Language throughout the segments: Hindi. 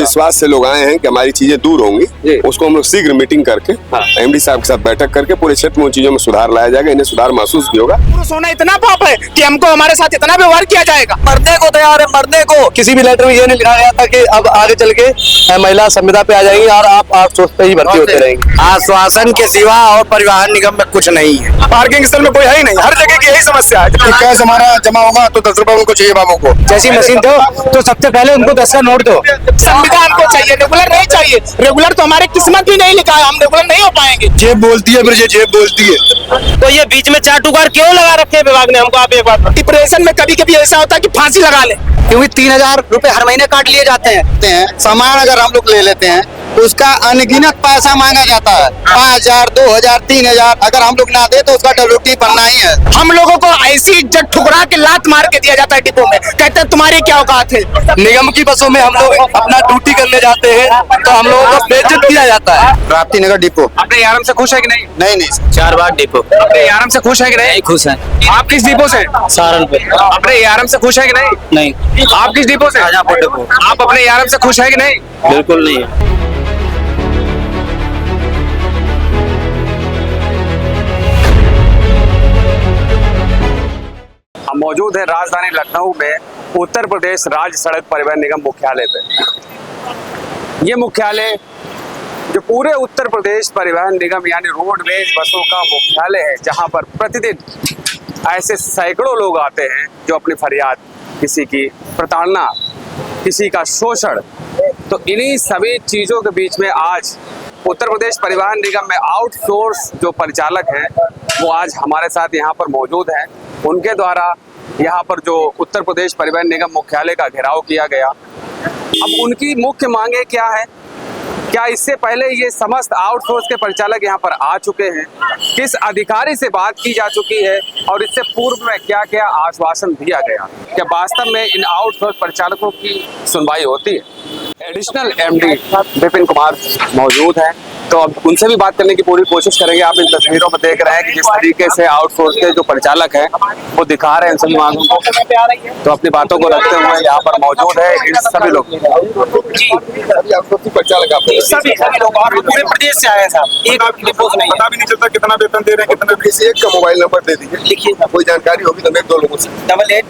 विश्वास से लोग आए हैं कि हमारी चीजें दूर होंगी, उसको हम लोग शीघ्र मीटिंग करके एमडी साहब के साथ बैठक करके पूरे क्षेत्र में उन चीजों में सुधार लाया जाएगा। इन्हें सुधार महसूस भी होगा। सोना इतना पाप है कि हमको हमारे साथ इतना व्यवहार किया जाएगा। मरने को तैयार है, मरने को। किसी भी लेटर में ये नहीं लिखा गया था कि अब आगे चल के महिला संविदा पे आ जाएंगी और आप आउटसोर्स पे ही भर्ती होते रहेंगे। आश्वासन के सिवा और परिवहन निगम में कुछ नहीं है। पार्किंग स्थल में कोई है ही नहीं, हर जगह की यही समस्या है। कैश हमारा जमा होगा तो 10 रुपए उनको चाहिए बाबू को। जैसी मशीन दो तो सबसे पहले उनको 10 का नोट दो। संविधान को चाहिए, रेगुलर नहीं चाहिए। रेगुलर तो हमारे किस्मत भी नहीं लिखा है, हम रेगुलर नहीं हो पाएंगे। जेब बोलती है, फिर जेब बोलती है। तो ये बीच में 4 टुकड़ क्यों लगा रखे हैं विभाग ने? हमको आप एक बात। डिप्रेशन में कभी कभी ऐसा होता है कि फांसी लगा ले, क्योंकि 3000 रुपए हर महीने काट लिए जाते हैं। सामान अगर हम लोग ले लेते हैं उसका अनगिनत पैसा मांगा जाता है, 5000, 2000, 3000। अगर हम लोग ना दे तो उसका डब्ल्यूटी बनना ही है। हम लोगों को ऐसी इज्जत ठुकरा के लात मार के दिया जाता है डिपो में, कहते हैं तुम्हारी क्या औकात है। निगम की बसों में हम लोग अपना ड्यूटी करने जाते हैं तो हम लोगों को बेइज्जत किया जाता है। प्राप्ति नगर डिपो। अपने यारम से खुश है कि नहीं? नहीं 4 बार डिपो। अपने यारम से खुश है कि नहीं? खुश है। आप किस डिपो से? सहारनपुर। अपने यारम से खुश है कि नहीं? नहीं। आप किस डिपो से? शाहजहांपुर डिपो। आप अपने यारम से खुश है कि नहीं? बिल्कुल नहीं। हम मौजूद है राजधानी लखनऊ में उत्तर प्रदेश राज्य सड़क परिवहन निगम मुख्यालय पे। ये मुख्यालय जो पूरे उत्तर प्रदेश परिवहन निगम यानी रोडवेज बसों का मुख्यालय है, जहां पर प्रतिदिन ऐसे सैकड़ों लोग आते हैं जो अपनी फरियाद, किसी की प्रताड़ना, किसी का शोषण, तो इन्हीं सभी चीज़ों के बीच में आज उत्तर प्रदेश परिवहन निगम में आउटसोर्स जो परिचालक हैं वो आज हमारे साथ यहाँ पर मौजूद हैं। उनके द्वारा यहाँ पर जो उत्तर प्रदेश परिवहन निगम मुख्यालय का घेराव किया गया, अब उनकी मुख्य मांगे क्या है, क्या इससे पहले ये समस्त आउटसोर्स के परिचालक यहाँ पर आ चुके हैं, किस अधिकारी से बात की जा चुकी है और इससे पूर्व में क्या क्या आश्वासन दिया गया, क्या वास्तव में इन आउटसोर्स परिचालकों की सुनवाई होती है। एडिशनल एमडी विपिन कुमार मौजूद हैं, तो अब उनसे भी बात करने की पूरी कोशिश करेंगे। आप इन तस्वीरों में देख रहे हैं कि जिस तरीके से आउटसोर्स के जो परिचालक हैं वो दिखा रहे हैं सभी मांगों को, तो अपनी बातों को रखते हुए यहाँ पर मौजूद है इन सभी लोग। सभी लोग पूरे प्रदेश से आए हैं साहब, एक डिपो से नहीं। पता भी नहीं चलता कितना वेतन दे रहे हैं, कितना। किसी एक का मोबाइल नंबर दे दीजिए, लिखिए, कोई जानकारी होगी तो मैं 2 लोगों से। 88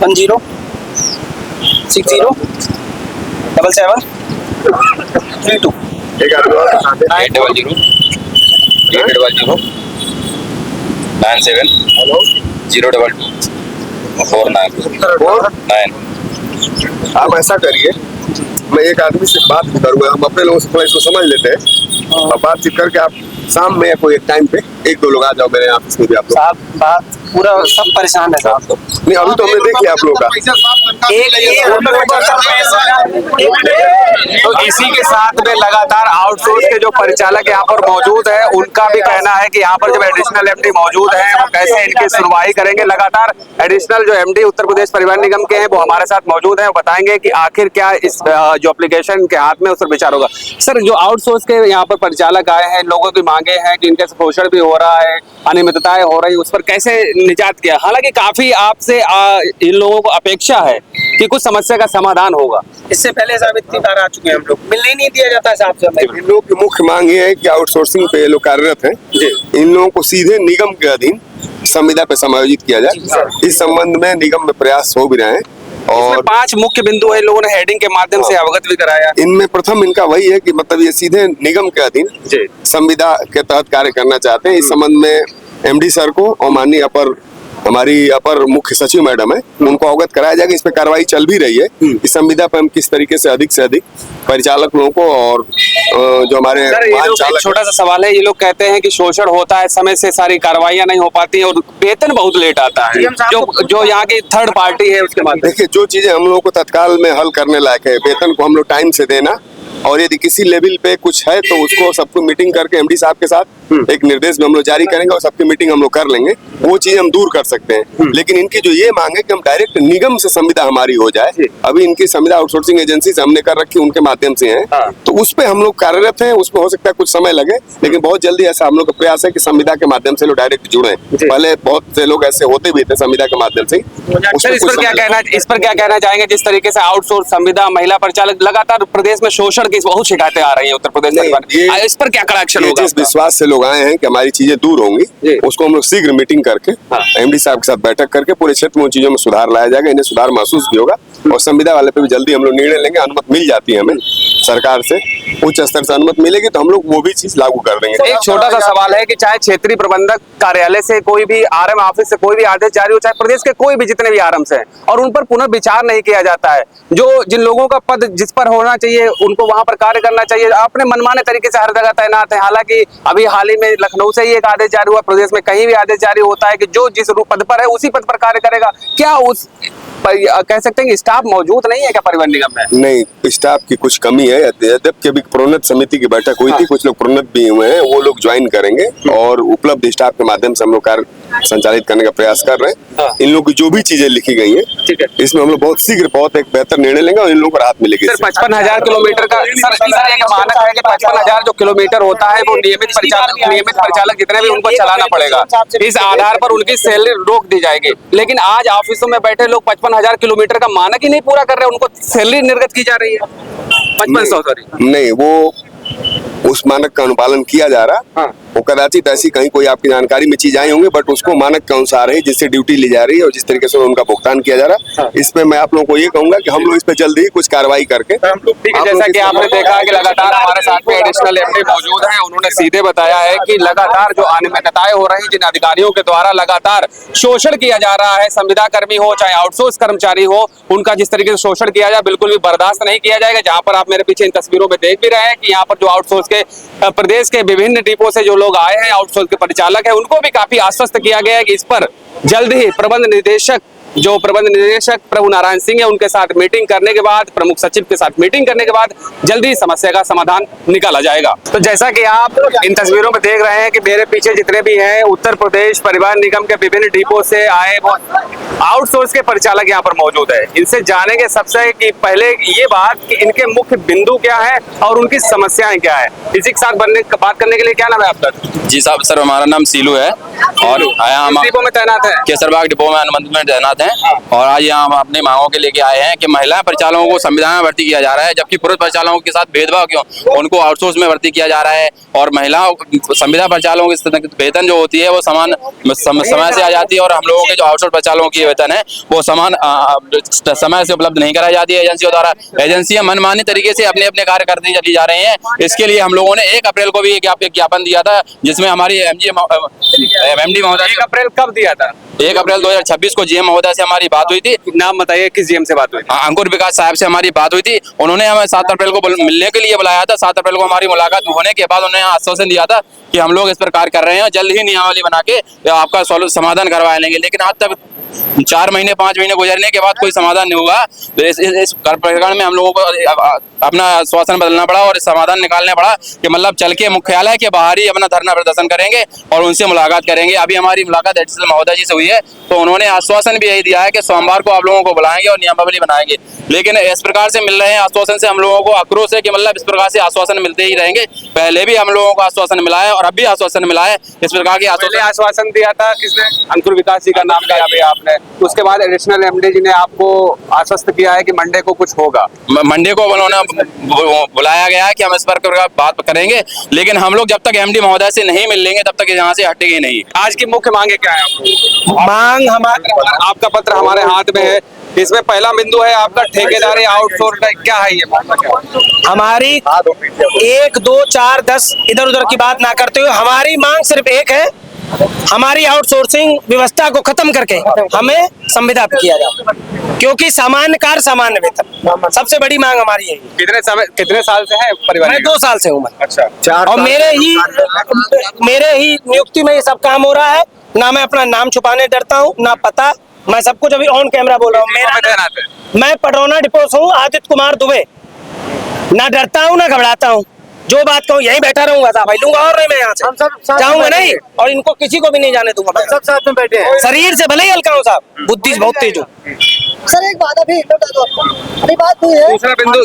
10 60 77 32 एक आदमी और 800 97 022 49 आप ऐसा करिए, मैं एक आदमी से बात भी करूंगा, हम अपने लोगों से थोड़ा इसको समझ लेते हैं और बातचीत करके आप शाम में या कोई एक टाइम पे 1-2 लोग आ जाओ मेरे ऑफिस में भी। आप साहब बात पूरा सब परेशान है साहब। नहीं, अभी तो हमने देख लिया आप लोगों का। तो इसी के साथ में लगातार आउटसोर्स के जो परिचालक यहाँ पर मौजूद है उनका भी कहना है कि यहाँ पर जब एडिशनल एमडी मौजूद है वो कैसे इनकी सुनवाई करेंगे। लगातार एडिशनल जो एमडी उत्तर प्रदेश परिवहन निगम के हैं वो हमारे साथ मौजूद है, वो बताएंगे कि आखिर क्या इस जो एप्लीकेशन के हाथ में उस पर विचार होगा। सर, जो आउटसोर्स के यहाँ पर परिचालक आए हैं, लोगों की मांगे हैं कि इनके शोषण भी हो रहा है, अनियमितताएं हो रही, उस पर कैसे निजात किया? हालांकि काफी आपसे इन लोगों को अपेक्षा है कि कुछ समस्या का समाधान होगा। इससे पहले साहब इतनी बार आ चुके हैं हम लोग, मिलने ही नहीं दिया जाता है साहब से हमें। इन लोगों की मुख्य मांग ये है कि आउटसोर्सिंग पे लोग कार्यरत हैं, इन लोगों को सीधे निगम के अधीन संविदा पे समायोजित किया जाए। इस संबंध में निगम में प्रयास हो भी रहे हैं और 5 मुख्य बिंदु है, लोगों ने हेडिंग के माध्यम से अवगत भी कराया। इनमें प्रथम इनका वही है कि मतलब ये सीधे निगम के अधीन संविदा के तहत कार्य करना चाहते हैं। इस संबंध में एमडी सर को और माननीय हमारी अपर मुख्य सचिव मैडम है, उनको अवगत कराया जाएगा। इस पे कार्रवाई चल भी रही है। इस संविदा पर हम किस तरीके से अधिक परिचालक लोगों को और जो हमारे छोटा सा सवाल है, ये लोग कहते हैं कि शोषण होता है, समय से सारी कार्रवाइयां नहीं हो पाती और वेतन बहुत लेट आता है, जो यहाँ की थर्ड पार्टी है उसके बाद। देखिए, जो चीजें हम लोगों को तत्काल में हल करने लायक है, वेतन को हम लोग टाइम से देना, और यदि किसी लेवल पे कुछ है तो उसको सबको मीटिंग करके एमडी साहब के साथ एक निर्देश में हम लोग जारी करेंगे और सबकी मीटिंग हम लोग कर लेंगे, वो चीज हम दूर कर सकते हैं। लेकिन इनकी जो ये मांग है कि हम डायरेक्ट निगम से संविदा हमारी हो जाए, अभी इनकी संविदा आउटसोर्सिंग एजेंसी से हमने कर रखी, उनके माध्यम से है, तो उस पे हम लोग कार्यरत हैं। उसमें हो सकता है कुछ समय लगे, लेकिन बहुत जल्दी ऐसा हम लोग का प्रयास है कि संविदा के माध्यम से लोग डायरेक्ट जुड़े। पहले बहुत से लोग ऐसे होते भी थे संविदा के माध्यम से। सर, इस पर क्या कहना चाहेंगे? जिस तरीके से आउटसोर्स संविदा महिला परिचालक लगातार प्रदेश में शोषण की बहुत शिकायतें आ रही है उत्तर प्रदेश में, इस पर क्या कड़ा एक्शन होगा? जिस विश्वास से लोग आए हैं कि हमारी चीजें दूर होंगी, उसको हम लोग शीघ्र मीटिंग करके एमडी साहब के साथ बैठक करके पूरे क्षेत्र में उन चीजों में सुधार लाया जाएगा। इन्हें सुधार महसूस भी होगा और संविदा वाले पे भी जल्दी हम लोग निर्णय लेंगे। अनुमति मिल जाती है हमें सरकार से, उच्च स्तर से अनुमति मिलेगी तो हम लोग वो भी चीज लागू कर देंगे। एक छोटा सा सवाल है कि चाहे क्षेत्रीय प्रबंधक कार्यालय से कोई भी आरएम ऑफिस से कोई भी आदेश जारी हो, चाहे प्रदेश के कोई भी जितने भी आरएम्स हैं, और उन पर पुनर्विचार नहीं किया जाता है। जो जिन लोगों का पद जिस पर होना चाहिए उनको वहां पर कार्य करना चाहिए, अपने मनमाने तरीके से हर जगह तैनात है। हालांकि अभी हाल ही में लखनऊ से ही एक आदेश जारी हुआ, प्रदेश में कहीं भी आदेश जारी होता है कि जो जिस पद पर है उसी पद पर कार्य करेगा। क्या उस कह सकते हैं कि स्टाफ मौजूद नहीं है क्या परिवहन निगम में? नहीं, स्टाफ की कुछ कमी है। यद्यप के भी प्रोन्नत समिति की बैठक हुई थी, कुछ लोग प्रोन्नत भी हुए हैं, वो लोग ज्वाइन करेंगे और उपलब्ध स्टाफ के माध्यम से हम लोग कार्य संचालित करने का प्रयास कर रहे हैं। इन लोगों की जो भी चीजें लिखी गई हैं, इसमें हम लोग बहुत शीघ्र बहुत एक बेहतर निर्णय लेंगे और इन लोगों को राहत मिलेगी। सर, 55,000 किलोमीटर का सर एक मानक है कि 55,000 जो किलोमीटर होता है वो नियमित परिचालक जितने भी उनको चलाना पड़ेगा, इस आधार पर उनकी सैलरी रोक दी जाएगी। लेकिन आज ऑफिसों में बैठे लोग 55,000 किलोमीटर का मानक ही नहीं पूरा कर रहे, उनको सैलरी निर्गत की जा रही है 5500। सॉरी नहीं, वो उस मानक का अनुपालन किया जा रहा। वो कदाचित ऐसी कहीं कोई आपकी जानकारी में चीज आई होंगी, बट उसको मानक के अनुसार है जिससे ड्यूटी ली जा रही है और जिस तरीके से उनका भुगतान किया जा रहा है। इसमें मैं आप लोगों को ये कहूंगा कि हम लोग इस पे जल्दी ही कुछ कार्रवाई करके, ठीक है, जैसा कि आपने देखा कि लगातार हमारे साथ में एडिशनल एमडी मौजूद हैं, उन्होंने सीधे बताया है कि लगातार जो अनियमितताएं हो रही, जिन अधिकारियों के द्वारा लगातार शोषण किया जा रहा है, संविदा कर्मी हो चाहे आउटसोर्स कर्मचारी हो, उनका जिस तरीके से शोषण किया जाए बिल्कुल भी बर्दाश्त नहीं किया जाएगा। जहां पर आप मेरे पीछे इन तस्वीरों में देख भी रहे हैं कि यहाँ पर जो आउटसोर्स के प्रदेश के विभिन्न डिपो से जो लोग आए हैं, आउटसोर्स के परिचालक है, उनको भी काफी आश्वस्त किया गया है कि इस पर जल्द ही प्रबंध निदेशक प्रभु नारायण सिंह है, उनके साथ मीटिंग करने के बाद, प्रमुख सचिव के साथ मीटिंग करने के बाद जल्दी समस्या का समाधान निकाला जाएगा। तो जैसा कि आप इन तस्वीरों में देख रहे हैं कि मेरे पीछे जितने भी हैं उत्तर प्रदेश परिवहन निगम के विभिन्न डिपो से आए वो आउटसोर्स के परिचालक यहाँ पर मौजूद है। इनसे जानेंगे सबसे कि पहले ये बात कि इनके मुख्य बिंदु क्या है और उनकी समस्याएं क्या है। इसी के साथ बात करने के लिए क्या नाम है आपका? जी साहब, सर हमारा नाम सीलू है और हम डिपो में तैनात है, केसरबाग डिपो में अनुबंध में तैनात हैं। और आज यहाँ हम अपने मांगों के लेके आए हैं कि महिला परिचालकों को संविदा में भर्ती किया जा रहा है, जबकि पुरुष परिचालकों के साथ भेदभाव क्यों, उनको आउटसोर्स में भर्ती किया जा रहा है। और महिलाओं संविदा परिचालकों की वेतन जो होती है वो समान समय से आ जाती है और हम लोगों के जो आउटसोर्स परिचालकों की वेतन है वो समान समय से उपलब्ध नहीं कराई जाती है एजेंसियों द्वारा। एजेंसियां मनमानी तरीके से अपने अपने कार्य करती चली जा रही हैं। इसके लिए हम लोगों ने 1 अप्रैल को भी एक ज्ञापन दिया था, जिसमें हमारी एमडी महोदय। 1 अप्रैल कब दिया था? 1 अप्रैल 2026 को जीएम महोदय से हमारी बात हुई थी। नाम बताइए, किस जीएम से बात हुई? अंकुर विकास साहब से हमारी बात हुई थी। उन्होंने हमें 7 अप्रैल को मिलने के लिए बुलाया था। 7 अप्रैल को हमारी मुलाकात होने के बाद उन्होंने आश्वासन दिया था कि हम लोग इस पर कार्य कर रहे हैं, जल्द ही नियमावली बना के आपका समाधान करवा लेंगे। लेकिन आज तक 4 महीने 5 महीने गुजरने के बाद कोई समाधान नहीं हुआ। इस प्रकरण में हम लोगों को अपना आश्वासन बदलना पड़ा और समाधान निकालना पड़ा कि मतलब चल के मुख्यालय के बाहर ही अपना धरना प्रदर्शन करेंगे और उनसे मुलाकात करेंगे। अभी हमारी मुलाकात एडिशनल महोदय जी से हुई है, तो उन्होंने आश्वासन भी यही दिया है कि सोमवार को आप लोगों को बुलाएंगे और नियमावली बनाएंगे। लेकिन इस प्रकार से मिल रहे हैं आश्वासन से हम लोगों को आक्रोश है कि मतलब इस प्रकार से आश्वासन मिलते ही रहेंगे। पहले भी हम लोगों को आश्वासन मिला है और अब भी आश्वासन मिला है। इस प्रकार के आश्वासन दिया था किसने? अंकुर विकास जी का नाम लिया अभी आपने। उसके बाद एडिशनल एमडी जी ने आपको आश्वस्त किया है कि मंडे को कुछ होगा। मंडे को उन्होंने बुलाया गया है कि हम इस पर बात करेंगे, लेकिन हम लोग जब तक एमडी महोदय से नहीं मिल लेंगे तब तक यहाँ से हटेंगे नहीं। आज की मुख्य मांगे क्या है आपकी? मांग हमारे, आपका पत्र हमारे हाथ में है, इसमें पहला बिंदु है आपका ठेकेदारी आउटसोर्स का क्या है ये? हमारी 1, 2, 4, 10 इधर उधर की बात ना करते हुए हमारी मांग सिर्फ एक है, हमारी आउटसोर्सिंग व्यवस्था को खत्म करके हमें संविदा पे किया जाए, क्योंकि सामान्य कार्य सामान्य वेतन सबसे बड़ी मांग हमारी है। कितने साल से है परिवार? मैं 2 साल से हूँ। अच्छा। और मेरे ही नियुक्ति में ये सब काम हो रहा है। ना मैं अपना नाम छुपाने डरता हूँ, ना पता, मैं सब कुछ अभी ऑन कैमरा बोल रहा हूँ। मैं पडरौना डिपो से हूँ, आदित्य कुमार दुबे। ना डरता हूँ ना घबराता हूँ, जो बात कहूँ यहीं बैठा रहूंगा साहब, लूंगा और नहीं मैं यहाँ से जाऊंगा नहीं, और इनको किसी को भी नहीं जाने दूंगा। सब साथ में बैठे हैं। शरीर से भले ही हल्का हूँ साहब, बुद्धि से बहुत तेज हूँ। सर एक बात अभी अभी बात हुई है,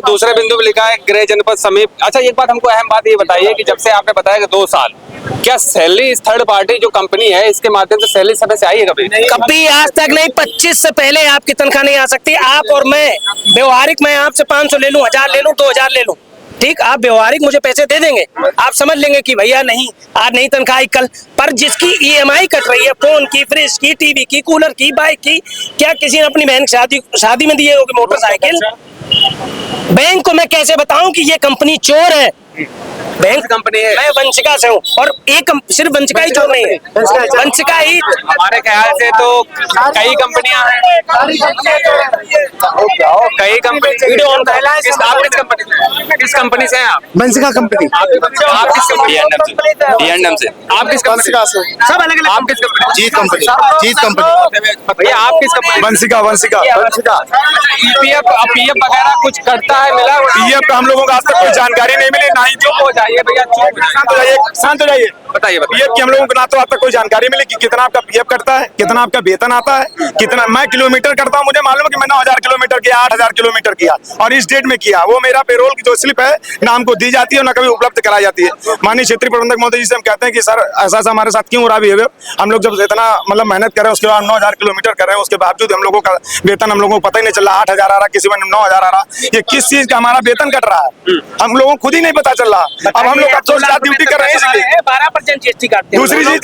दूसरा बिंदु पे लिखा है गृह जनपद समीप। अच्छा एक बात हमको अहम बात ये बताइए कि जब से आपने बताया कि 2 साल, क्या सैलरी इस थर्ड पार्टी जो कंपनी है इसके माध्यम से सैलरी समय से आई है कभी? कभी आज तक नहीं। 25 से पहले आपकी तनख्वाह नहीं आ सकती। आप और मैं व्यवहारिक, मैं आपसे 500 ले लूं, 1000 ले लूं, 2000 ले लूं, ठीक, आप व्यवहारिक मुझे पैसे दे देंगे, आप समझ लेंगे कि भैया नहीं आज नहीं तनख्वाह आई कल। पर जिसकी EMI कट रही है, फोन की, फ्रिज की, टीवी की, कूलर की, बाइक की, क्या किसी ने अपनी बहन की शादी में दी है होगी मोटरसाइकिल? बैंक को मैं कैसे बताऊं कि ये कंपनी चोर है? बैंक कंपनी है। मैं वंशिका से हूँ, और एक सिर्फ वंशिका ही चोर नहीं है, वंशिका ही। हमारे ख्याल से तो कई कंपनियां हैं, कई कंपनी। किस कंपनी से हैं आप? वंशिका कंपनी। आप किस कंपनी? D&M से। आप किस कंपनी? सब अलग अलग। आप किस कंपनी? जीत कंपनी। भैया आप किस कंपनी? वंशिका। पीएफ वगैरह कुछ करता है, मिला? पीएफ का हम लोगों को आज तक कोई जानकारी नहीं मिली, ना ही चुप हो जाइए भैया, शांत हो जाइए। बताइए। पीएफ की हम लोगों को ना तो आज तक कोई जानकारी मिली कि कितना आपका पीएफ कटता है, कितना आपका वेतन आता है, कितना मैं किलोमीटर करता हूं। मुझे मालूम है कि मैं 9000 किलोमीटर किया, 8000 किलोमीटर किया, और इस डेट में किया। वो मेरा पेरोल की जो स्लिप है ना हमको दी जाती है ना कभी उपलब्ध कराई जाती है। माननीय क्षेत्रीय प्रबंधक महोदय जी से हम कहते हैं कि सर ऐसा हमारे साथ क्यों हो रहा है? हम लोग जब इतना मतलब मेहनत कर रहे हैं, उसके बाद 9000 किलोमीटर कर रहे हैं, उसके बावजूद हम लोगों का वेतन हम लोगों को पता ही नहीं चल रहा। 8000 आ रहा, किसी में 9000 आ रहा। ये किस चीज का हमारा वेतन कट रहा है, हम लोगों को खुद ही नहीं पता चल रहा। अब हम लोग ड्यूटी कर रहे हैं, इसलिए 12% GST काटते हैं। दूसरी चीज,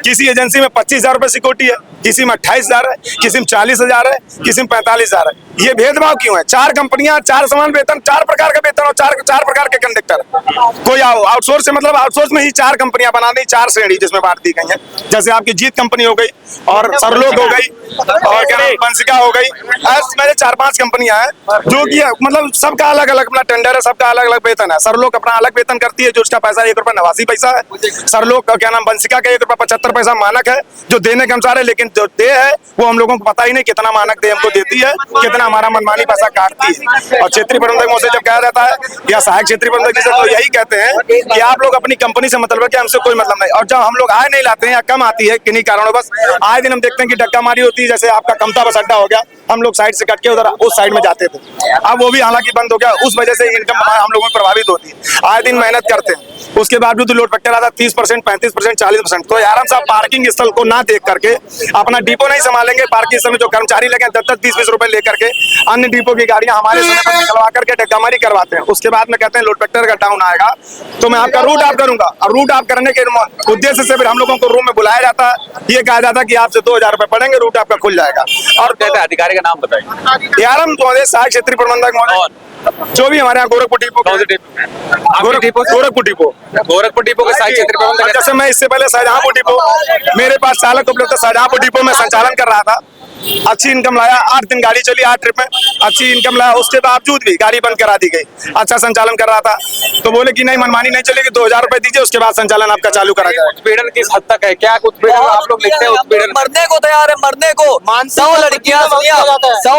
किसी एजेंसी में 25,000 रुपए सिक्योरिटी है, किसी में 28,000 है, किसी में 40,000 है, किसी में 45,000 है। ये भेदभाव क्यों है? 4 कंपनियां, 4 समान वेतन, 4 प्रकार का वेतन और 4 प्रकार के कंडक्टर। कोई आउटसोर्स से मतलब आउटसोर्स में ही 4 कंपनियां बना दी, 4 श्रेणी जिसमें बांट दी गई है। जैसे आपकी जीत कंपनी हो गई, और सरलोक हो गई, और क्या नाम वंशिका हो गई। ऐसे मेरे 4-5 कंपनियां हैं जो कि मतलब सबका अलग अलग अपना टेंडर है, सबका अलग अलग वेतन है। सरलोक अपना अलग वेतन करती है, जो उसका पैसा ₹1.89 है। सरलोक का क्या नाम वंशिका का ₹1.75 मानक है, जो देने के अनुसार है, लेकिन जो दे है वो हम लोगों को पता ही नहीं कितना मानक दे हमको देती है, कितना हमारा मनमानी पैसा काटती है। और क्षेत्रीय प्रबंधक महोदय जब कहा जाता है या सहायक क्षेत्रीय प्रबंधक जी से, तो यही कहते हैं कि आप लोग अपनी कंपनी से मतलब है कि हमसे कोई मतलब नहीं। और जब हम लोग आय नहीं लाते हैं या कम आती है किन्हीं कारणों, बस आए दिन हम देखते हैं कि डक्का मारी होती है। जैसे आपका कमता बस अड्डा हो गया, हम लोग साइड से कट के उधर उस साइड में जाते थे, अब वो भी हालांकि बंद हो गया। उस वजह से इनकम हम लोगों को प्रभावित होती है। आए दिन मेहनत करते हैं, उसके बावजूद लोड फैक्टर आता है 30%, 35%, 40%। तो आराम से पार्किंग स्थल को ना देख करके अपना डिपो नहीं संभालेंगे। पार्किंग स्थल में जो कर्मचारी लगे 10-10, 20-20 रुपए लेकर के अन्य डिपो की गाड़ियां हमारे समय पर निकलवा करके डक्कामारी करवाते हैं। उसके बाद में कहते हैं लोड फैक्टर का डाउन आएगा तो मैं आपका रूट ऑफ करूंगा, और रूट ऑफ करने के उद्देश्य से फिर हम लोगों को रूम में बुलाया जाता है। ये कहा जाता है कि आपसे 2000 रुपए पड़ेंगे, रूट आपका खुल जाएगा। और अधिकारी का नाम बताइए। यार महोदय, सहायक क्षेत्रीय प्रबंधक महोदय, जो भी हमारे यहाँ गोरखपुर डिपो, गोरखपुर डिपो के सहायक क्षेत्रीय प्रबंधक। जैसे मैं इससे पहले शाहजहांपुर डिपो, मेरे पास चालक उपलब्ध, शाहजहांपुर डिपो में संचालन कर रहा था। अच्छी इनकम लाया, 8 दिन गाड़ी चली, 8 ट्रिप में अच्छी इनकम लाया। उसके बावजूद भी गाड़ी बंद करा दी गई। अच्छा संचालन कर रहा था तो बोले कि नहीं, मनमानी नहीं चलेगी, 2000 रुपए दीजिए, उसके बाद संचालन आपका चालू करा जाएगा। उत्पीड़न किस हद तक है? क्या उत्पीड़न आप लोग लिखते हैं? उत्पीड़न मरने को तैयार है, मरने को। 100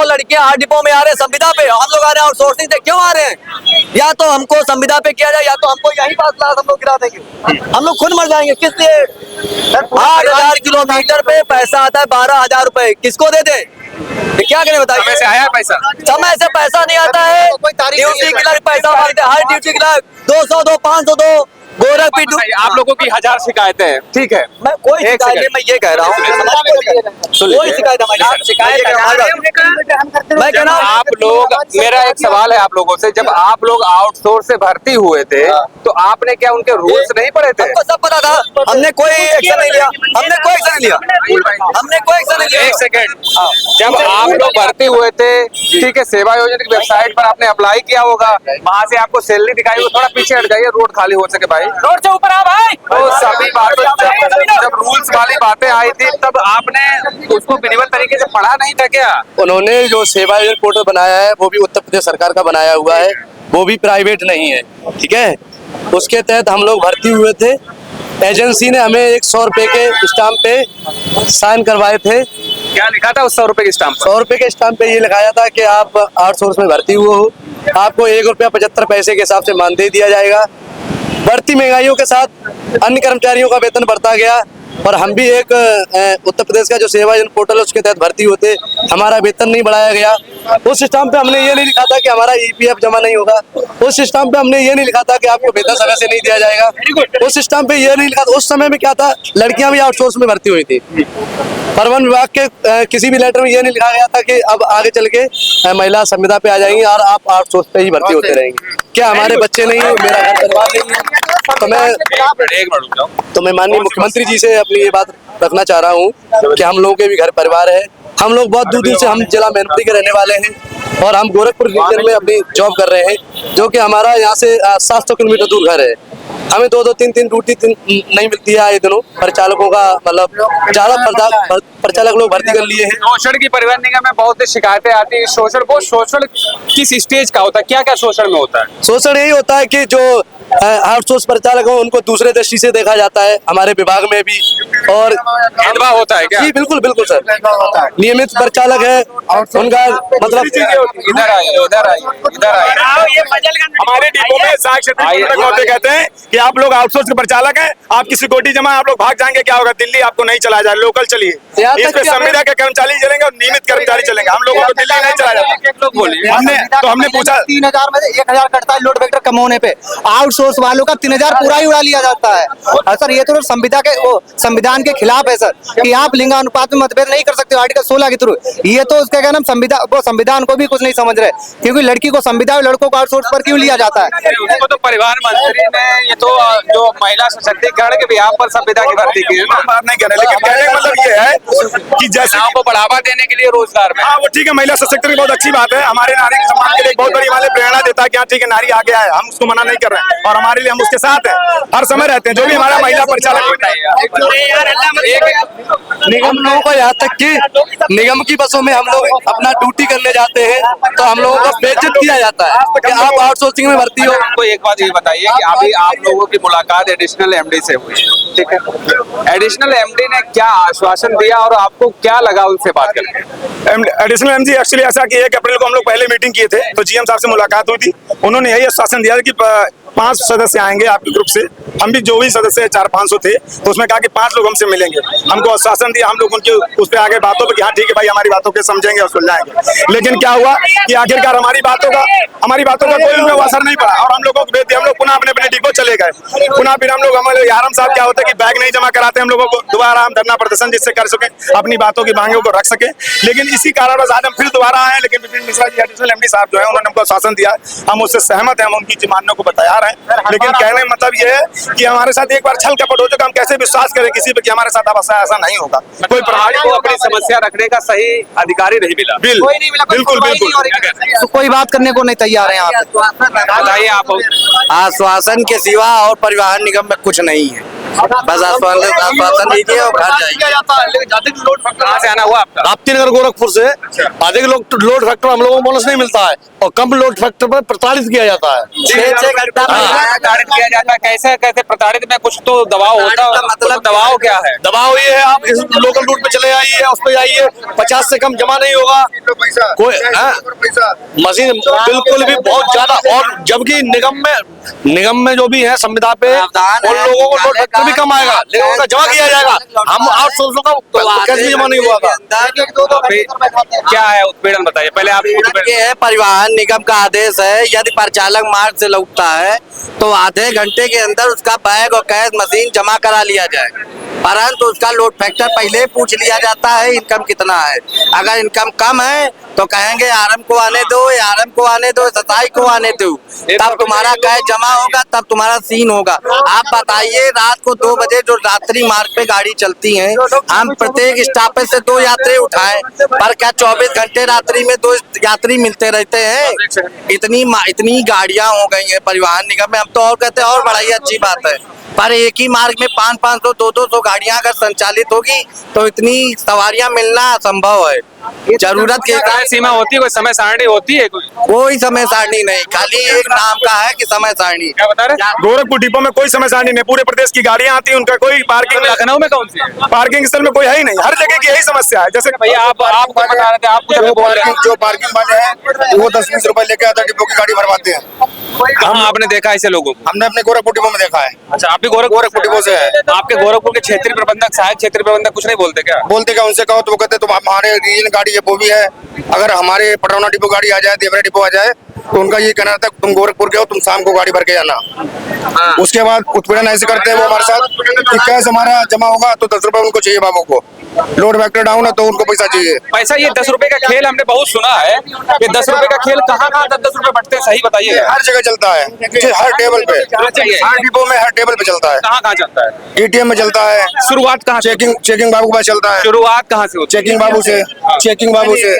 लड़कियां हर डिपो में आ रहे हैं संविदा पे, हम लोग आ रहे हैं आउटसोर्सिंग से। क्यों आ रहे हैं? या तो हमको संविदा पे किया जाए, या तो हमको यहीं 5 लाख हम लोग गिरा देंगे, हम लोग खुद मर जाएंगे। किस लिए? 8000 किलोमीटर पे पैसा आता है 12,000 रुपए, किसको दे दे? क्या करें बताइए? समय से आया पैसा? समय से पैसा नहीं आता है। ड्यूटी के लिए पैसा मांगते हैं, हर ड्यूटी के लिए 200 दो, 500 दो। गोरखपुर आप लोगों की 1000 शिकायतें हैं, ठीक है, मैं कोई शिकायत नहीं, मैं ये कह रहा हूँ कोई शिकायत मैं कह रहा हूँ आप लोग, मेरा एक सवाल है आप लोगों से, जब आप लोग आउटसोर्स से भर्ती हुए थे तो आपने क्या उनके रूल्स नहीं पढ़े थे? हमको सब पता था, हमने कोई एक्शन नहीं लिया, हमने कोई एक्शन नहीं लिया। एक सेकेंड, जब आप लोग भर्ती हुए थे, ठीक है, सेवा योजना की वेबसाइट पर आपने अप्लाई किया होगा, वहाँ से आपको सैलरी दिखाई होगी। थोड़ा पीछे हट जाइए, रोड खाली हो सके भाई, रोड से ऊपर आ भाई। तो सभी बातें जब रूल्स वाली बातें आई थी तब आपने उसको विधिवत तरीके से पढ़ा नहीं था क्या? उन्होंने जो सेवा योजना पोर्टल बनाया है वो भी उत्तर प्रदेश सरकार का बनाया हुआ है, वो भी प्राइवेट नहीं है, ठीक है। उसके तहत हम लोग भर्ती हुए थे। एजेंसी ने हमें 100 रुपए के स्टाम्प पे साइन करवाए थे। क्या लिखा था उस 100 रुपए के स्टाम्प? 100 रुपए के स्टाम्प पे ये लिखाया था कि आप आउटसोर्स में भर्ती हुए हो, आपको ₹1.75 के हिसाब से मानदेय दिया जाएगा। बढ़ती महंगाइयों के साथ अन्य कर्मचारियों का वेतन बढ़ता गया और हम भी एक उत्तर प्रदेश का जो सेवा योजना पोर्टल है उसके तहत भर्ती होते, हमारा वेतन नहीं बढ़ाया गया। उस सिस्टम पे हमने ये नहीं लिखा था कि हमारा EPF जमा नहीं होगा। उस सिस्टम पे हमने ये नहीं लिखा था कि आपको वेतन समय से नहीं दिया जाएगा। उस सिस्टम पे ये नहीं लिखा था। उस समय में क्या था, लड़कियां भी आउटसोर्स में भर्ती हुई थी। परिवहन विभाग के किसी भी लेटर में ये नहीं लिखा गया था कि अब आगे चल के महिला संविदा पे आ जाएंगी और आप आउटसोर्स पे ही भर्ती होते रहेंगे। क्या हमारे बच्चे नहीं है, मेरा घर परिवार नहीं है? तो मैं माननीय मुख्यमंत्री जी से अपनी ये बात रखना चाह रहा हूँ कि हम लोगों के भी घर परिवार है। हम लोग बहुत दूर दूर से, हम जिला मैनपुरी के रहने वाले हैं और हम गोरखपुर रीजन में अपनी जॉब कर रहे हैं, जो कि हमारा यहाँ से 700 किलोमीटर दूर घर है। हमें 2-2, 3-3 ड्यूटी नहीं मिलती है आए दिनों। परिचालकों का मतलब ज्यादा परिचालक लोग भर्ती कर लिए हैं। शोषण की परिवहन निगम में बहुत सी शिकायतें आती है। शोषण किस स्टेज का होता है, क्या क्या शोषण में होता है? शोषण यही होता है कि जो आउटसोर्स परिचालक हो उनको दूसरे दृष्टि से देखा जाता है, हमारे विभाग में भी। और भेदभाव होता है क्या? जी बिल्कुल बिल्कुल सर। नियमित परिचालक है, उनका मतलब इधर आइए। हमारे डिपो में होते कहते हैं कि आप लोग आउटसोर्स के परिचालक हैं, आपकी सिक्योरिटी जमा, आप लोग भाग जाएंगे, क्या होगा? दिल्ली आपको नहीं चला जाए, लोकल चलिए। इस पे संविदा के कर्मचारी चलेंगे और नियमित कर्मचारी चलेंगे। हम लोगों को दिल्ली नहीं चला जाता। हमने पूछा 3000 में से 1000 कटता है लोड फैक्टर कम होने पे। आउटसोर्स वालों का 3000 पूरा ही उड़ा लिया जाता है। और सर ये तो संविधान के खिलाफ है सर, कि आप लिंगानुपात में मतभेद नहीं कर सकते आर्टिकल 16 के थ्रू। ये तो उसका क्या नाम संविधान को भी कुछ नहीं समझ रहे, क्योंकि लड़की को संविदा और लड़कों को आउटसोर्स पर क्यों लिया जाता है? उसको तो परिवहन मंत्री ने ये तो जो महिला सशक्तिकरण के बिहार पर संविदा की भर्ती की है ना, बात नहीं कर रहे, लेकिन कहने का मतलब ये है कि जैसे को बढ़ावा देने के लिए रोजगार में। हाँ वो ठीक है, महिला सशक्तिकरण बहुत अच्छी बात है, हमारे नारी के सम्मान के लिए बहुत बड़ी हमारे प्रेरणा देता है कि हाँ ठीक है नारी आगे आए, हम उसको मना नहीं कर रहे हैं और हमारे लिए हम उसके साथ हैं, हर समय रहते हैं। जो भी हमारा महिला परिचालक निगम लोगों को, यहाँ तक कि निगम की बसों में हम लोग अपना ड्यूटी करने जाते हैं तो हम लोगों को बेइज्जत किया जाता है कि आप आउटसोर्सिंग में भर्ती हो। तो एक बात ये बताइए कि अभी आप लोगों की मुलाकात एडिशनल MD से हुई, ठीक है? एडिशनल MD ने क्या आश्वासन दिया और आपको क्या लगा उनसे बात करके? एडिशनल MD एक्चुअली ऐसा कि 1 अप्रैल को हम लोग पहले मीटिंग किए थे तो GM साहब से मुलाकात हुई थी। उन्होंने यही आश्वासन दिया कि 5 सदस्य आएंगे आपके ग्रुप से। हम भी जो भी सदस्य 400-500 थे तो उसमें कहा कि 5 लोग हमसे मिलेंगे। हमको आश्वासन दिया, हम लोग उनके उस पर आगे बातों पे कि हाँ ठीक है भाई हमारी बातों के समझेंगे और सुलझाएंगे। लेकिन क्या हुआ कि आखिरकार हमारी बातों का कोई उनमें असर नहीं पड़ा और हम लोगों को भेज दिया। हम लोग पुनः अपने डिपो चले गए। पुनः फिर हम लोग हमारे आराम साहब क्या होता है कि बैग नहीं जमा कराते हम लोगों को, दोबारा हम धरना प्रदर्शन जिससे कर सके, अपनी बातों की मांगों को रख सके। लेकिन इसी कारणवश आज हम फिर दोबारा आए हैं। लेकिन विपिन मिश्रा जी एडिशनल MD साहब जो है उन्होंने हमको आश्वासन दिया, हम उससे सहमत हैं, हम उनकी मानने को तैयार हैं। लेकिन कहने का मतलब ये है कि हमारे साथ एक बार छल कपट हो जाएगा, हम कैसे विश्वास करें किसी पे कि हमारे साथ अब ऐसा नहीं होगा। कोई प्रणाली को अपनी समस्या रखने का सही अधिकारी नहीं मिला, बिल्कुल तो कोई बात करने को नहीं तैयार है। यहाँ बताइए आप। आश्वासन के सिवा और परिवहन निगम में कुछ नहीं है, बस आश्वासन दीजिए और घर जाइए। कहाँ से आना हुआ आपका? राप्ती नगर गोरखपुर से। अधिक लोड फैक्टर हम लोगों को बोनस नहीं मिलता है और कम लोड फैक्टर पर प्रताड़ित किया जाता है। 6 घंटा प्रताड़ित किया जाता है। कैसे कैसे प्रताड़ित में कुछ तो दबाव होता है, मतलब दबाव क्या है? दबाव ये है, आप इस लोकल रूट पे चले आइए, उस पे जाइए, 50 से कम जमा नहीं होगा कोई। मशीन बिल्कुल भी बहुत ज्यादा, और जबकि निगम में जो भी है संविदा पे उन लोगों को लोड फैक्टर भी कम आएगा लेकिन उनका जमा किया जाएगा। हम आउटसोर्स का कैसे जमा नहीं हुआ था? क्या है उत्पीड़न, बताइए पहले आप। ये है परिवहन निगम का आदेश है, यदि परिचालक मार्ग से लौटता है तो आधे घंटे के अंदर उसका बैग और कैश मशीन जमा करा लिया जाए, परंतु उसका लोड फैक्टर पहले पूछ लिया जाता है इनकम कितना है। अगर इनकम कम है तो कहेंगे RM को आने दो, RM को आने दो, सताई को आने दो, तब तुम्हारा कैश जमा होगा, तब तुम्हारा सीन होगा। आप बताइए रात को 2 बजे जो रात्रि मार्ग पे गाड़ी चलती है, हम प्रत्येक स्टॉपेज से 2 यात्री उठाएं, पर क्या 24 घंटे रात्रि में 2 यात्री मिलते रहते हैं? इतनी गाड़ियां हो गई है परिवहन निगम में। हम तो और कहते हैं और बढ़ाई, अच्छी बात है, पर एक ही मार्ग में 500-500, 200 गाड़ियां अगर संचालित होगी तो इतनी सवारियां मिलना असंभव है। जरूरत के समय सीमा होती है, कोई समय सारणी होती है कोई समय सारणी नहीं, खाली एक नाम का है कि समय सारणी। क्या बता रहे? गोरखपुर डिपो में कोई समय सारणी नहीं, पूरे प्रदेश की गाड़ियां आती हैं, उनका कोई पार्किंग लखनऊ में कौन सी है? पार्किंग स्थल में कोई है ही नहीं। हर जगह की यही समस्या है। जैसे भैया आप बता रहे थे, आप कुछ अभी बोल रहे हैं। जो पार्किंग वाले हैं वो 10-20 रुपए लेके आता डिपो की गाड़ी भरवाते हैं। कहाँ आपने देखा ऐसे लोगों को? हमने अपने गोरखपुर डिपो में देखा है। अच्छा, आप भी गोरखपुर डिपो से है? आपके गोरखपुर के क्षेत्रीय प्रबंधक, सहायक क्षेत्रीय प्रबंधक कुछ नहीं बोलते क्या? बोलते क्या उनसे कहो तो वो कहते तुम हमारे रीजन गाड़ी है वो भी है, अगर हमारे पटरौना डिपो गाड़ी आ जाए, देवरा डिपो आ जाए तो उनका ये कहना था तुम गोरखपुर के हो, तुम शाम को गाड़ी भर के जाना। उसके बाद उत्पीड़न ऐसे करते हैं वो हमारे साथ कि कैसे हमारा जमा होगा तो 10 रुपए उनको चाहिए बाबू को, लोड फैक्टर डाउन है तो उनको पैसा चाहिए। पैसा ये 10 रुपए का खेल हमने बहुत सुना है। ये 10 रुपए का खेल कहाँ 10 रुपए बढ़ते हैं, सही बताइए। हर जगह चलता है, हर टेबल पे, हर डिपो में, हर टेबल पे चलता है। कहाँ चलता है? एटीएम में चलता है। शुरुआत कहाँ? चेकिंग बाबू के पास चलता है। शुरुआत कहाँ से होती है? चेकिंग बाबू से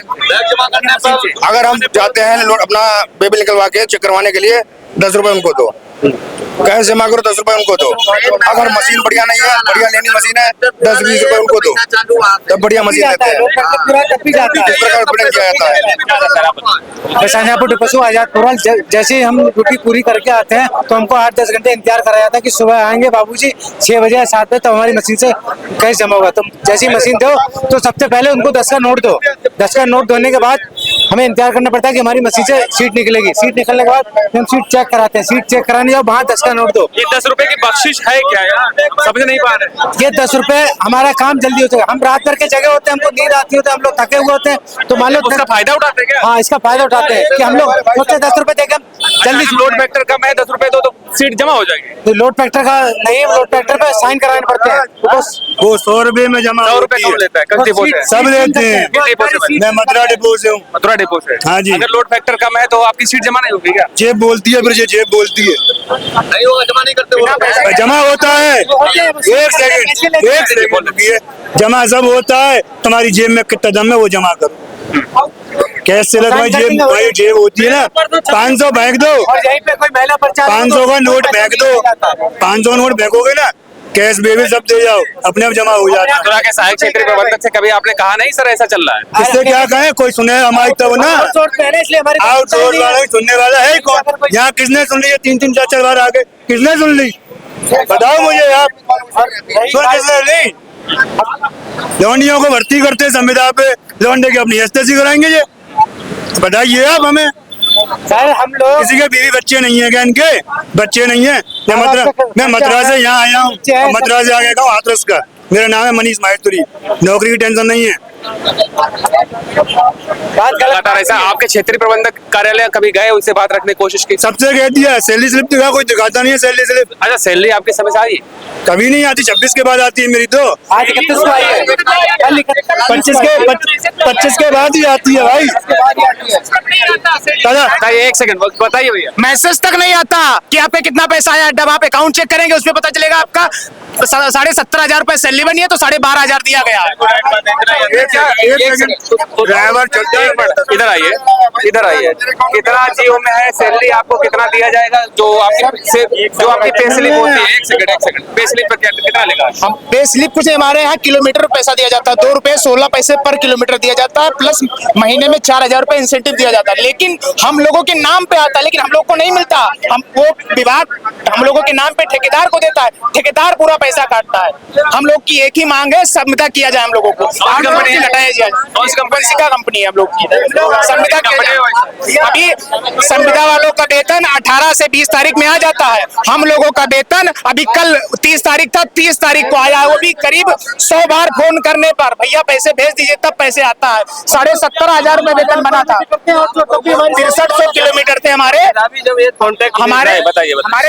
अगर हम जाते हैं अपना बेबी निकलवा के चेक करवाने के लिए 10 रुपए उनको दो, कैश जमा करो 10 रुपए उनको दो। अगर मशीन बढ़िया नहीं है, बढ़िया लेनी मशीन है 10-20 रुपए उनको दो, तब बढ़िया मशीन लेते हैं। इस प्रकार उत्पीड़न किया जाता है। शाहजहांपुर डिपो से आजादपुर जैसे ही हम ड्यूटी पूरी करके आते हैं तो हमको 8-10 घंटे इंतजार कराया जाता है कि सुबह आएंगे बाबूजी 6 बजे या 7 बजे तो हमारी मशीन से कैश जमा होगा। तो जैसी मशीन दो तो सबसे पहले उनको 10 का नोट दो। 10 का नोट देने के बाद हमें इंतजार करना पड़ता है कि हमारी मशीन से सीट निकलेगी। सीट निकलने के बाद हम सीट चेक कराते हैं। सीट चेक कराने जाओ, वहाँ 10 का नोट दो। ये 10 रुपए की बख्शिश है क्या यार? समझ नहीं पा रहे। ये 10 रुपए हमारा काम जल्दी हो जाएगा। हम रात भर के जगह होते हैं, हमको नींद आती होती है, हम लोग थके हुए होते हैं, तो मान लो उसका फायदा उठाते हैं क्या? हाँ, इसका फायदा उठाते हैं कि हम लोग सोचते हैं 10 रुपए देकर जल्दी लोड फैक्टर कम है, 10 रुपए दो तो सीट जमा हो जाएगी। तो लोड फैक्टर का नहीं, लोड फैक्टर पे साइन कराने पड़ते हैं। वो 100 रुपए में जमा 100 रुपए कौन लेता है? कल डिपो से सब लेते हैं। किस डिपो से? मैं मथुरा डिपो से हूँ। मथुरा डिपो से? हाँ जी। अगर लोड फैक्टर कम है तो आपकी सीट जमा नहीं होगी क्या? जेब बोलती है, फिर ये जेब बोलती है। नहीं होगा, जमा नहीं करते। जमा होता है, एक सेकंड रुकिए, जमा सब होता है। तुम्हारी जेब में कितना दम है वो जमा करो। कैश से लगवाई जेब होती है ना, 500 फेंक दो, और यहीं पे कोई महिला प्रचार 500 का नोट फेंक दो, 500 नोट फेंकोगे ना, कैश बेबी सब दे जाओ, अपने आप जमा हो जाता है। मथुरा के सहायक क्षेत्रीय प्रबंधक से कभी आपने कहा नहीं सर ऐसा चल रहा है? किससे क्या कहें, कोई सुने हमारी तब ना, आउटसोर्स वाला ही सुनने वाला है कौन? यहाँ किसने सुन ली है? 3-3 4-4 बार आगे किसने सुन ली? बताओ मुझे आप, सुन किसने ली? लौंडियों को भर्ती करते संविदा पे, लौंडे की अपनी एसटीसी कराएंगे ये? बताइए आप हमें। सर हम लोग किसी के बीवी बच्चे नहीं है क्या? इनके बच्चे नहीं है? मैं मथुरा से यहाँ आया हूँ, मथुरा से आगे गाँव हाथरस का। मेरा नाम है मनीष माहेश्वरी। नौकरी की टेंशन नहीं है। लगातार ऐसा आपके क्षेत्रीय प्रबंधक कार्यालय कभी गए, उनसे बात रखने की कोशिश की? सबसे कह दिया, सैलरी स्लिप दिखा, कोई दिखाता नहीं है सैलरी स्लिप। अच्छा, सैलरी आपके समय से आई? कभी नहीं आती, 26 के बाद आती है मेरी तो। आज 31 को आई है, 25 के बाद ही आती है भाई। बताइए, एक सेकंड बताइए भैया। मैसेज तक नहीं आता कि आप पे कितना पैसा आया। जब आप अकाउंट चेक करेंगे उसमें पता चलेगा आपका 17,500 रुपए सैलरी बनी है तो 12,500 दिया गया है। ड्राइवर इधर आइए, इधर आइए। कितना जियो में है सैलरी, आपको कितना दिया जाएगा? जो आपकी पे स्लिप होती है, एक सेकंड, पे स्लिप पर कितना लिखा है? हम पे स्लिप कुछ हमारे यहाँ किलोमीटर पैसा दिया जाता है, 2 रुपए 16 पैसे पर किलोमीटर दिया जाता है, प्लस महीने में 4,000 रुपए इंसेंटिव दिया जाता है। लेकिन हम लोगों के नाम पे आता है, लेकिन हम लोग को नहीं मिलता। हम वो विभाग हम लोगों के नाम पे ठेकेदार को देता है, ठेकेदार पूरा पैसा काटता है। हम लोग की एक ही मांग है, संविदा किया जाए हम लोगों को, कंपनी हटाया जाए। का कंपनी है हम लोग की संविदा किया। अभी संविदा वालों का वेतन 18 से 20 तारीख में आ जाता है। हम लोगों का वेतन अभी कल 30 तारीख था, 30 तारीख को आया, वो भी करीब 100 बार फोन करने पर भैया पैसे भेज दीजिए तब पैसे आता है। 17,500 रुपए वेतन बना था। 6300 किलोमीटर थे हमारे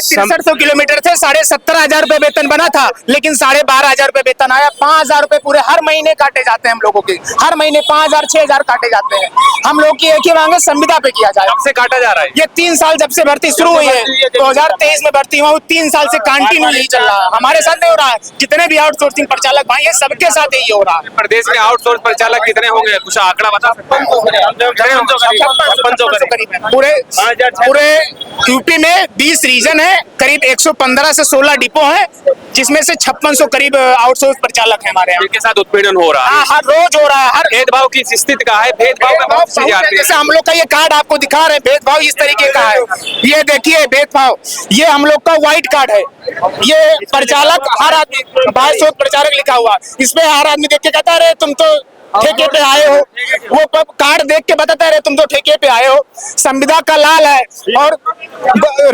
6300 किलोमीटर थे, 17,500 रुपए वेतन बना था, लेकिन 12,500 रुपए वेतन आया। 5,000 रुपए पूरे हर महीने काटे जाते हैं हम लोगों के, हर महीने 5,000 6,000 काटे जाते हैं। हम लोग की एक ही मांग है, संविदा पे किया जाए। कब से काटा जा रहा है? ये 3 साल जब से भर्ती शुरू हुई है, 2023 में भर्ती हुआ, 3 साल से कंटिन्यू यही चल रहा है। हमारे साथ नहीं हो रहा है, जितने भी आउटसोर्सिंग प्रचालक भाई है सबके साथ यही हो रहा है। प्रदेश में आउटसोर्स प्रचालक कितने होंगे, कुछ आंकड़ा बता सकते हैं? पूरे पूरे यूपी में 20 रीजन है, करीब 115 से 16 डिपो है, जिसमें से 5600 करीब आउटसोर्स परिचालक है हमारे यहाँ। इनके साथ उत्पीड़न हो रहा है। हाँ, हर रोज हो रहा है। हर भेदभाव की स्थिति का है, भेदभाव में बहुत चीजें आती है। जैसे हम लोग का ये कार्ड आपको दिखा रहे हैं, भेदभाव इस तरीके का है। ये देखिए भेदभाव, ये हम लोग का व्हाइट कार्ड है। ये परिचालक हर आदमी, बाहर शोध परिचालक लिखा हुआ, इसमें हर आदमी देख के कहता है तुम तो ठेके पे आए हो, वो कार्ड देख के बताता है तुम तो ठेके पे आए हो। संविदा का लाल है और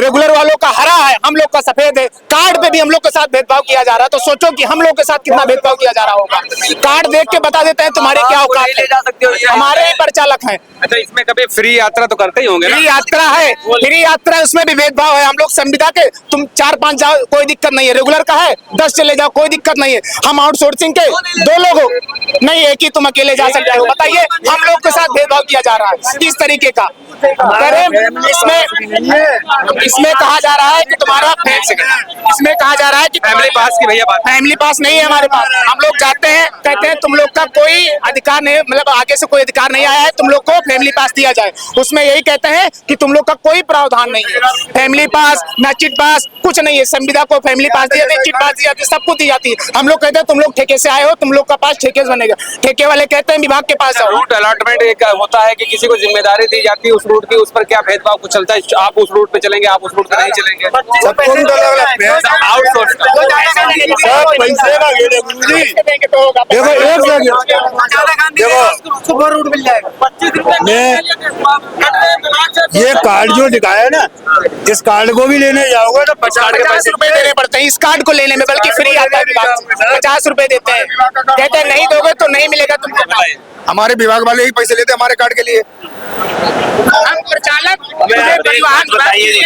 रेगुलर वालों का हरा है, हम लोग का सफेद है। कार्ड पे भी हम लोग के साथ भेदभाव किया जा रहा है, तो सोचो कि हम लोग के साथ कितना भेदभाव किया जा रहा होगा। कार्ड देख के बता देते हैं तुम्हारे क्या औकात है, हमारे ही परिचालक हैं। अच्छा, इसमें कभी फ्री यात्रा तो करते ही होंगे ना? फ्री यात्रा है, फ्री यात्रा है, उसमें भी भेदभाव है। हम लोग संविदा के तुम 4-5 जाओ कोई दिक्कत नहीं है, रेगुलर का है 10 चले जाओ कोई दिक्कत नहीं है। हम आउटसोर्सिंग के 2 लोग हो, नहीं एक ही तुम अकेले जा सकते हो। बताइए हम लोग के साथ भेदभाव किया जा रहा है किस तरीके का? इसमें कहा जा रहा है कि तुम्हारा इसमें कहा जा रहा है कि फैमिली पास की भैया बात, फैमिली पास नहीं है हमारे पास। हम लोग जाते हैं, कहते हैं तुम लोग का कोई अधिकार नहीं, मतलब आगे से कोई अधिकार नहीं आया है, तुम लोग को फैमिली पास दिया जाए। उसमें यही कहते हैं कि तुम लोग का कोई प्रावधान नहीं है, फैमिली पास ना चिट पास कुछ नहीं है। संविदा को फैमिली पास दिया, चिट पास दिया, सब कुछ दी जाती है। हम लोग कहते हैं तुम लोग ठेके से आए हो, तुम लोग का पास ठेके से बनेगा। ठेके वाले कहते हैं विभाग के पास आओ। रूट अलॉटमेंट एक होता है कि किसी को जिम्मेदारी दी जाती है उस रूट की, उस पर क्या भेदभाव कुछ चलता है? आप उस रूट पे चलेंगे, आप उस रूट पे नहीं चलेंगे। आउटसोर्स ये कार्ड जो दिखाया है ना, इस कार्ड को भी लेने जाओगे तो 50 रुपए देने पड़ते हैं इस कार्ड को लेने में, बल्कि फ्री आता है विभाग, 50 रुपए देते हैं। कहते हैं नहीं दोगे तो नहीं मिलेगा तुमको। हमारे विभाग वाले ही पैसे लेते हैं हमारे कार्ड के लिए। हम परिचालक परिवहन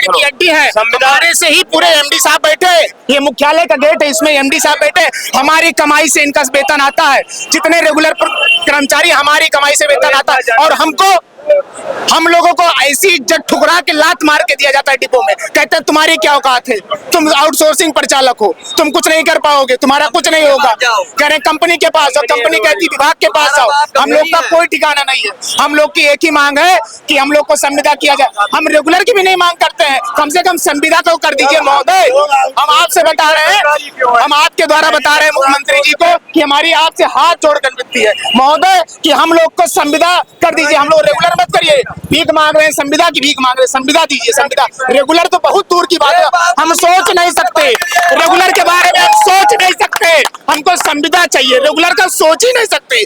की अड्डी है, हमारे से ही पूरे एमडी साहब बैठे, ये मुख्यालय का गेट है, इसमें एमडी साहब बैठे, हमारी कमाई से इनका वेतन आता है। जितने रेगुलर कर्मचारी हमारी कमाई से वेतन आता है, और हम लोगों को ऐसी इज्जत ठुकरा के लात मार के दिया जाता है डिपो में। कहते हैं तुम्हारी क्या औकात है, तुम आउटसोर्सिंग परिचालक हो, तुम कुछ नहीं कर पाओगे, तुम्हारा कुछ नहीं होगा। कह रहे कंपनी के पास और कंपनी कहती विभाग के पास जाओ। हम लोग का कोई ठिकाना नहीं है। हम लोग की एक ही मांग है कि हम लोग को संविदा किया जाए। हम रेगुलर की भी नहीं मांग करते हैं, कम से कम संविदा को कर दीजिए महोदय। हम आपसे बता रहे हैं, हम आपके द्वारा बता रहे हैं मुख्यमंत्री जी को कि हमारी आपसे हाथ जोड़कर विनती है महोदय कि हम लोग को संविदा कर दीजिए। हम लोग रेगुलर मत करिए, भीख मांग रहे हैं, संविदा की भीख मांग रहे हैं, संविदा दीजिए। संविदा रेगुलर तो बहुत दूर की बात है, हम सोच नहीं सकते रेगुलर के बारे में, हम सोच नहीं सकते। हमको संविदा चाहिए, रेगुलर का सोच ही नहीं सकते।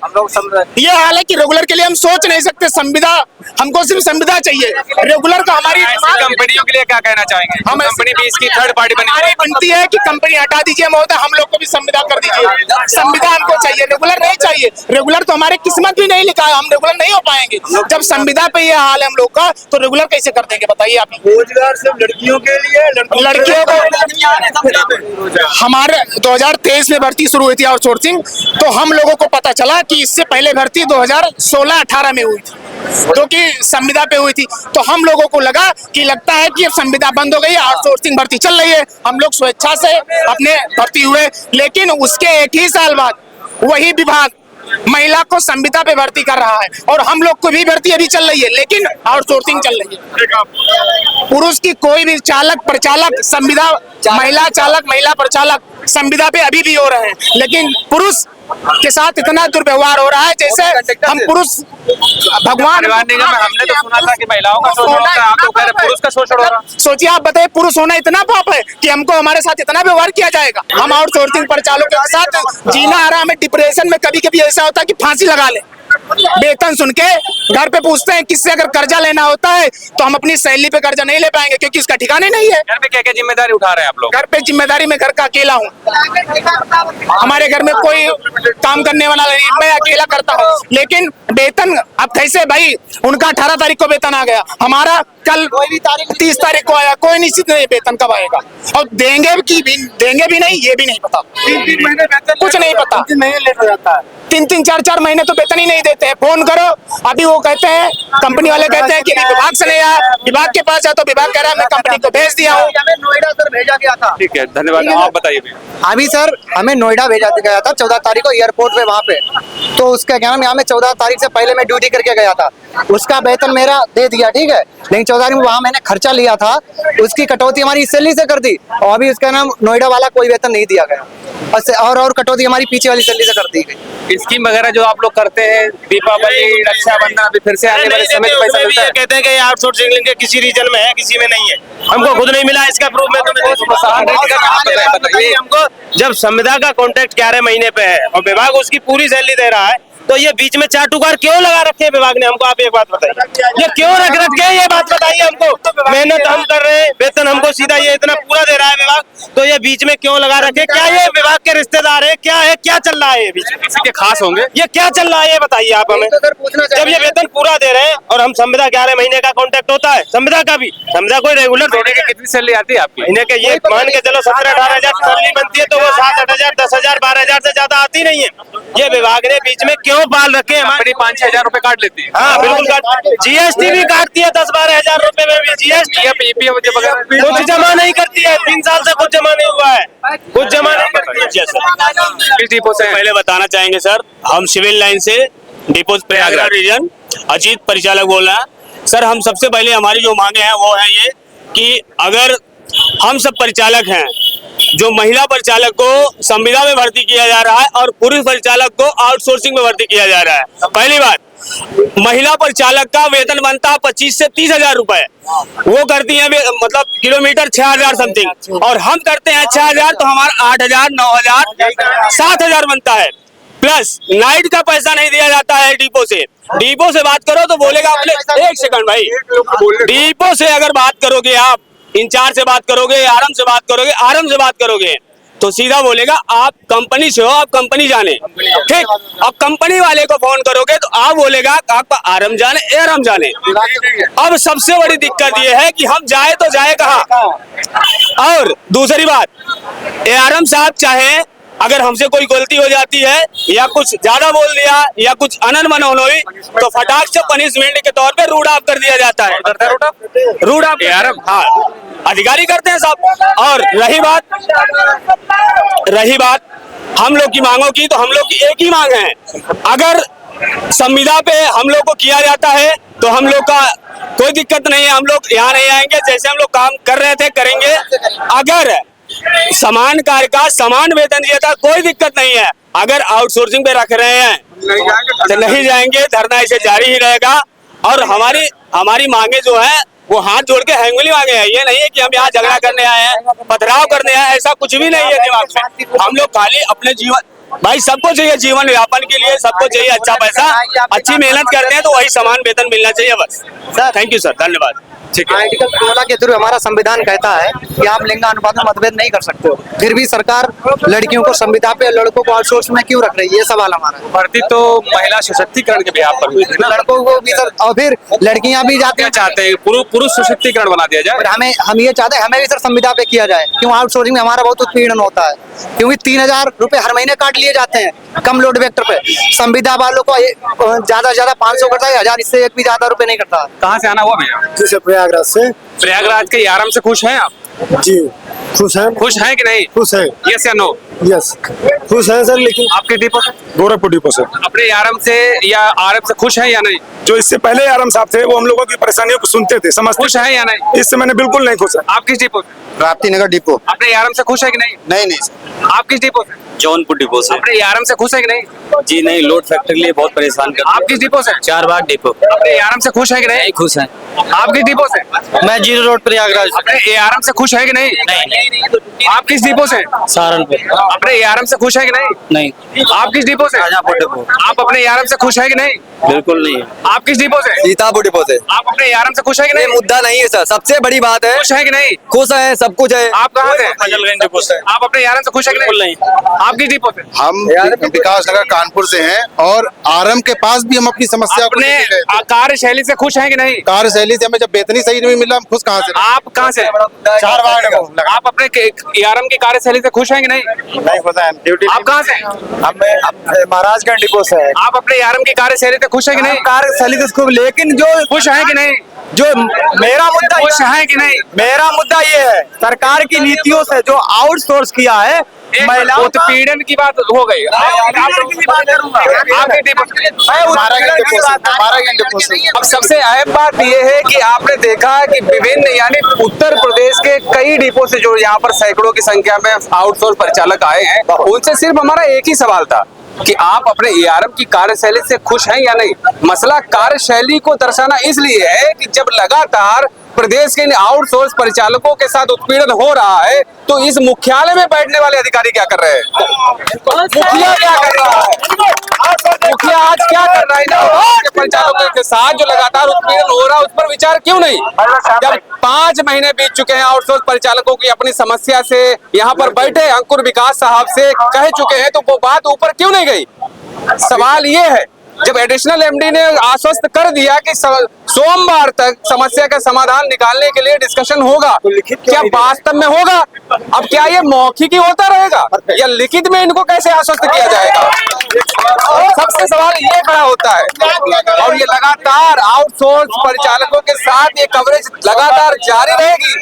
ये हाल है कि रेगुलर के लिए हम सोच नहीं सकते, संविदा हमको सिर्फ संविदा चाहिए। रेगुलर का हमारी कंपनियों के लिए क्या कहना चाहेंगे? हम कंपनी भी इसकी थर्ड पार्टी बनी, हमारी विनती है कि कंपनी हटा दीजिए महोदय, हम लोग को भी संविदा कर दीजिए। संविदा हमको चाहिए, रेगुलर नहीं चाहिए। रेगुलर तो हमारे किस्मत भी नहीं लिखा है, हम रेगुलर नहीं हो पाएंगे। जब संविदा पे ये हाल है हम लोग का, तो रेगुलर कैसे कर देंगे बताइए आप? रोजगार सिर्फ लड़कियों के लिए, लड़कियों को हमारे 2023 में भर्ती शुरू हुई थी आउटसोर्सिंग, तो हम लोगों को पता चला कि इससे पहले भर्ती 2016-18 में हुई थी, जो कि संविदा पे हुई थी। तो हम लोगों को लगा कि लगता है कि अब संविदा बंद हो गई, आउटसोर्सिंग भर्ती चल रही है। हम लोग स्वेच्छा से अपने भर्ती हुए, लेकिन उसके 1 ही साल बाद वही विभाग महिला को संविदा पे भर्ती कर रहा है, और हम लोग को भी भर्ती अभी चल रही है, लेकिन आउटसोर्सिंग चल रही है। पुरुष की कोई भी चालक प्रचालक संविदा, महिला चालक महिला प्रचालक संविदा पे अभी भी हो रहे हैं, लेकिन पुरुष के साथ इतना दुर्व्यवहार हो रहा है जैसे हम पुरुष भगवान। हमने तो सुना था कि महिलाओं का शोषण होता है, आप तो कह रहे पुरुष का शोषण हो रहा है। सोचिए आप बताइए, पुरुष होना इतना पाप है कि हमको हमारे साथ इतना व्यवहार किया जाएगा? हम आउटसोर्सिंग परिचालकों के साथ जीना आ रहा है, हमें डिप्रेशन में कभी कभी ऐसा होता है कि फांसी लगा ले। वेतन सुन के घर पे पूछते हैं किससे अगर कर्जा लेना होता है तो हम अपनी सैलरी पे कर्जा नहीं ले पाएंगे, क्योंकि उसका ठिकाने नहीं है। घर पे क्या क्या जिम्मेदारी उठा रहे हैं आप लोग? घर पे जिम्मेदारी मैं घर का अकेला हूँ, हमारे घर में कोई काम करने वाला नहीं, मैं अकेला करता हूँ। लेकिन वेतन अब कैसे भाई, उनका 18 तारीख को वेतन आ गया, हमारा कल 30 तारीख को आया, कोई निश्चित नहीं वेतन कब आएगा, और देंगे भी नहीं ये भी नहीं पता। 3-3 महीने वेतन कुछ नहीं पता, नहीं लेता जाता है। 3-3 4-4 महीने तो वेतन ही नहीं देते हैं। फोन करो, अभी वो कहते हैं, कंपनी वाले कहते हैं कि विभाग से नहीं आया, विभाग के पास जाओ तो विभाग कह रहा है मैं कंपनी को भेज दिया हूँ। नोएडा सर भेजा गया था। ठीक है, धन्यवाद। आप बताइए। अभी सर हमें नोएडा भेजा गया था 14 तारीख को एयरपोर्ट पे, वहाँ पे तो उसका क्या नाम, यहाँ में 14 तारीख से पहले मैं ड्यूटी करके गया था। उसका वेतन मेरा दे दिया, ठीक है, लेकिन चौधरी में वहां मैंने खर्चा लिया था, उसकी कटौती हमारी इस सैलरी से कर दी, और अभी उसका नाम नोएडा वाला कोई वेतन नहीं दिया गया, और कटौती हमारी पीछे वाली सैलरी से कर दी गई। स्कीम वगैरह जो आप लोग करते हैं, दीपावली, रक्षाबंधन, अभी फिर से आने वाले समय में पैसा मिलता है। कहते हैं कि आउटसोर्सिंग लिंक किसी रीजन में है, किसी में नहीं है, हमको खुद नहीं मिला, इसका प्रूफ मैं हमको जब संविदा का कॉन्ट्रैक्ट 11 महीने पे है और विभाग उसकी पूरी सैलरी दे रहा है, तो ये बीच में चाटुकार क्यों लगा रखे हैं विभाग ने? हमको आप एक बात बताइए, ये क्यों रख रखे हैं, ये बात बताइए हमको। मेहनत हम कर रहे हैं, वेतन हमको सीधा ये इतना पूरा दे रहा है विभाग, तो ये बीच में क्यों लगा रखे? क्या ये विभाग के रिश्तेदार है, क्या है, क्या चल रहा है ये बीच में? किसी के खास होंगे, ये क्या चल रहा है ये बताइए आप हमें। जब ये वेतन पूरा दे रहे हैं और हम संविदा 11 महीने का कॉन्ट्रैक्ट होता है, संविदा का भी, संविदा कोई रेगुलर महीने की कितनी सैलरी आती है आपकी? महीने के ये मान के चलो 17-18 हजार सैलरी बनती है, तो वो 7-8 हजार 10 हजार 12 हजार से ज्यादा आती नहीं है। ये विभाग ने बीच में क्यों पाल रखे हैं? कंपनी 5-6 हजार रुपए काट लेती है। हाँ बिल्कुल काट, जीएसटी भी काटती है 10-12 हजार रुपए में भी जीएसटी, कुछ जमा नहीं करती है, 3 साल से कुछ जमा नहीं हुआ है, कुछ जमा नहीं करती है। किस डिपो से? पहले बताना चाहेंगे सर, हम सिविल लाइन से डिपो प्रयागराज रीजन अजीत परिचालक बोल रहे हैं सर। हम सबसे पहले हमारी जो मांगे हैं वो है ये कि अगर हम सब परिचालक हैं, जो महिला परिचालक को संविदा में भर्ती किया जा रहा है और पुरुष परिचालक को आउटसोर्सिंग में भर्ती किया जा रहा है। पहली बात, महिला परिचालक का वेतन बनता है 25 से 30 हजार रुपए, वो करती है मतलब किलोमीटर 6,000 समथिंग, और हम करते हैं 6,000, तो हमारा 8,000, 9,000, 7,000 बनता है। प्लस नाइट का पैसा नहीं दिया जाता है डिपो से। डिपो से बात करो तो बोलेगा अपने, एक सेकंड भाई, डिपो से अगर बात करोगे आप, इंचार्ज से बात करोगे, आरएम से बात करोगे, आरएम से बात करोगे, तो सीधा बोलेगा आप कंपनी से हो, आप कंपनी जाने, ठीक। अब कंपनी वाले को फोन करोगे तो आप बोलेगा आपका आरएम जाने, एआरएम जाने। अब सबसे बड़ी दिक्कत ये है कि हम जाए तो जाए कहाँ? और दूसरी बात, एआरएम साहब चाहे अगर हमसे कोई गलती हो जाती है या कुछ ज्यादा बोल दिया या कुछ अनमन हुई, तो फटाक से पनिशमेंट के तौर पे रूड ऑफ कर दिया जाता है। रूड ऑफ, हाँ, अधिकारी करते हैं सब। और रही बात हम लोग की मांगों की, तो हम लोग की एक ही मांग है, अगर संविदा पे हम लोग को किया जाता है तो हम लोग का कोई दिक्कत नहीं है, हम लोग यहाँ नहीं आएंगे, जैसे हम लोग काम कर रहे थे करेंगे। अगर समान कार्य का समान वेतन दिया था, कोई दिक्कत नहीं है। अगर आउटसोर्सिंग पे रख रहे हैं तो नहीं जाएंगे, धरना ऐसे जारी ही रहेगा। और हमारी मांगे जो है वो हाथ जोड़ के हैंगुली मांगे हैं, ये नहीं है कि हम यहाँ झगड़ा करने आए हैं, पथराव करने आए हैं, ऐसा कुछ भी नहीं है दिमाग में। हम लोग खाली अपने जीवन, भाई सबको चाहिए जीवन यापन के लिए, सबको चाहिए अच्छा पैसा, अच्छी मेहनत करते हैं तो वही समान वेतन मिलना चाहिए बस। थैंक यू सर, धन्यवाद। ठीक है। आर्टिकल 16 के थ्रू हमारा संविधान कहता है कि आप लिंगानुपात में मतभेद नहीं कर सकते हो, फिर भी सरकार लड़कियों को संविदा पे, लड़कों को आउटसोर्स में क्यों रख रही है? ये सवाल हमारा है। भर्ती तो महिला सशक्तिकरण के बिहार पर हुई थी ना, लड़कों को भी सर, और फिर लड़कियां भी जाती क्या हैं, चाहते हैं पुरुष सशक्तिकरण बना दिया जाए? और हम ये चाहते हैं हमें भी सर संविदा पे किया जाए, क्यों आउटसोर्सिंग में हमारा बहुत उत्पीड़न होता है, क्योंकि 3,000 रुपए हर महीने काट लिए जाते हैं कम लोड वेक्टर पे। संविदा वालों को ज्यादा से ज्यादा 500 करता है, 1000, इससे एक भी ज्यादा रुपए नहीं करता। कहाँ से आना हुआ भैया? प्रयागराज से। प्रयागराज के आराम से खुश हैं आप? जी खुश है। खुश हैं कि नहीं? खुश है। यस या नो? यस खुश है सर। लेकिन आपके डिपो से, गोरखपुर डिपो से अपने आराम से या आरएफ से खुश हैं या नहीं? जो इससे पहले आरएम साहब थे वो हम लोगों की परेशानियों को सुनते थे, समझते खुश हैं या नहीं? इससे मैंने बिल्कुल नहीं खुश है। आप किस डिपो से? राप्ती नगर डिपो। अपने आराम से खुश है कि नहीं? नहीं आप किस डिपो से? जौनपुर डिपो से। अपने आराम से खुश है कि नहीं? जी नहीं, लोड फैक्ट्री के लिए बहुत परेशान कर। आप किस डिपो से? 4 बाग डिपो। अपने आराम से खुश है कि नहीं? खुश हैं। आप किस डिपो से? मैं जीरो रोड प्रयागराज। अपने आराम से खुश है कि नहीं? नहीं। आप किस डिपो से? सहारनपुर। अपने आराम से खुश है कि नहीं? नहीं। आप किस डिपो से? शाहजहांपुर डिपो। आप अपने आराम से खुश है कि नहीं? बिल्कुल नहीं। आप किस डिपो से? सीतापुर डिपो से। आप अपने आराम से खुश है कि ये नहीं? मुद्दा नहीं है सर, सबसे बड़ी बात है खुश है कि नहीं? खुश है, सब कुछ है। आप कहाँ से? फजलगंज डिपो से। आप अपने आराम से खुश है कि नहीं? आप किस डिपो से? हम विकास नगर कानपुर से हैं और आरएम के पास भी हम अपनी समस्या को अपने लेके गए थे। कार्यशैली से खुश है कि नहीं? कार्यशैली से हमें जब वेतन ही सही नहीं मिला, हम खुश कहाँ से? आप कहाँ से? 4 बाग। आप अपने आरएम की कार्यशैली से खुश हैं कि नहीं? नहीं खुश है, ड्यूटी। आप कहाँ से? हम महाराजगंज डिपो से है। आप अपने आरएम की कार्यशैली से खुश है कि नहीं? कार्यशैली से खूब, लेकिन जो खुश है कि नहीं? जो मेरा मुद्दा खुश है कि नहीं? मेरा मुद्दा ये है, सरकार की नीतियों से जो आउटसोर्स किया है उत्पीड़न की बात हो गई। अब सबसे अहम बात यह है कि आपने देखा है कि विभिन्न यानी उत्तर प्रदेश के कई डिपो से जो यहाँ पर सैकड़ों की संख्या में आउटसोर्स परिचालक आए हैं, उनसे सिर्फ हमारा एक ही सवाल था कि आप अपने एआरएम की कार्यशैली से खुश हैं या नहीं। मसला कार्यशैली को दर्शाना इसलिए है कि जब लगातार प्रदेश के इन आउटसोर्स परिचालकों के साथ उत्पीड़न हो रहा है तो इस मुख्यालय में बैठने वाले अधिकारी क्या कर रहे हैं? मुखिया क्या कर रहा है? मुखिया आज क्या कर रहा है? इन परिचालकों के साथ जो लगातार उत्पीड़न हो रहा है उस पर विचार क्यों नहीं? जब 5 महीने बीत चुके हैं आउटसोर्स परिचालकों की अपनी समस्या से यहाँ पर बैठे अंकुर विकास साहब से कह चुके हैं तो वो बात ऊपर क्यों नहीं गई? सवाल ये है, जब एडिशनल एमडी ने आश्वस्त कर दिया कि सोमवार तक समस्या का समाधान निकालने के लिए डिस्कशन होगा, क्या वास्तव में होगा? अब क्या ये मौखिक ही होता रहेगा या लिखित में इनको कैसे आश्वस्त किया जाएगा? सबसे सवाल ये खड़ा होता है। और ये लगातार आउटसोर्स परिचालकों के साथ ये कवरेज लगातार जारी रहेगी,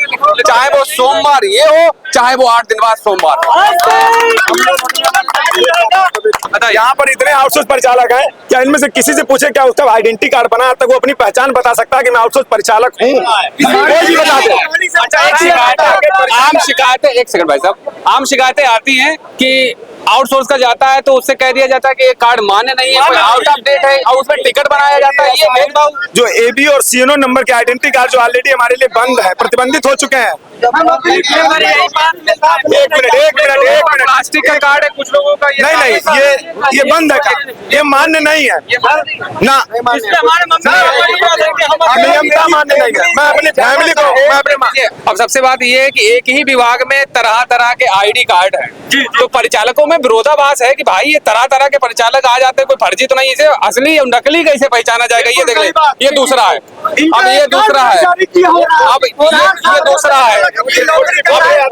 चाहे वो सोमवार ये हो चाहे वो 8 दिन बाद सोमवार। यहाँ पर इतने आउटसोर्स परिचालक हैं, क्या इनमें से किसी से पूछे क्या उसका आइडेंटिटी कार्ड बना तक वो अपनी पहचान बता सकता है कि मैं आउटसोर्स परिचालक हूँ? आम शिकायतें, एक सेकंड भाई साहब, आम शिकायतें आती हैं कि आउटसोर्स का जाता है तो उससे कह दिया जाता है कि ये कार्ड मान्य नहीं है, कोई आउट ऑफ डेट है और उसमें टिकट बनाया जाता है। ये भेदभाव जो एबी और सीएनओ नंबर के आइडेंटिटी कार्ड जो ऑलरेडी हमारे लिए बंद है, प्रतिबंधित हो चुके हैं। एक मिनट प्लास्टिक का कार्ड है कुछ लोगों का, नहीं ये बंद है, ये मान्य नहीं है ना, नियमता मान्य नहीं है। मैं अपनी फैमिली को अब सबसे बात ये है कि एक ही विभाग में तरह तरह के आईडी कार्ड है, तो परिचालकों में विरोधाभास है कि भाई ये तरह तरह के परिचालक आ जाते हैं, कोई फर्जी तो नहीं, इसे असली और नकली कैसे पहचाना जाएगा? ये देख ले, ये दूसरा है, अब ये दूसरा है, अब ये दूसरा है, अब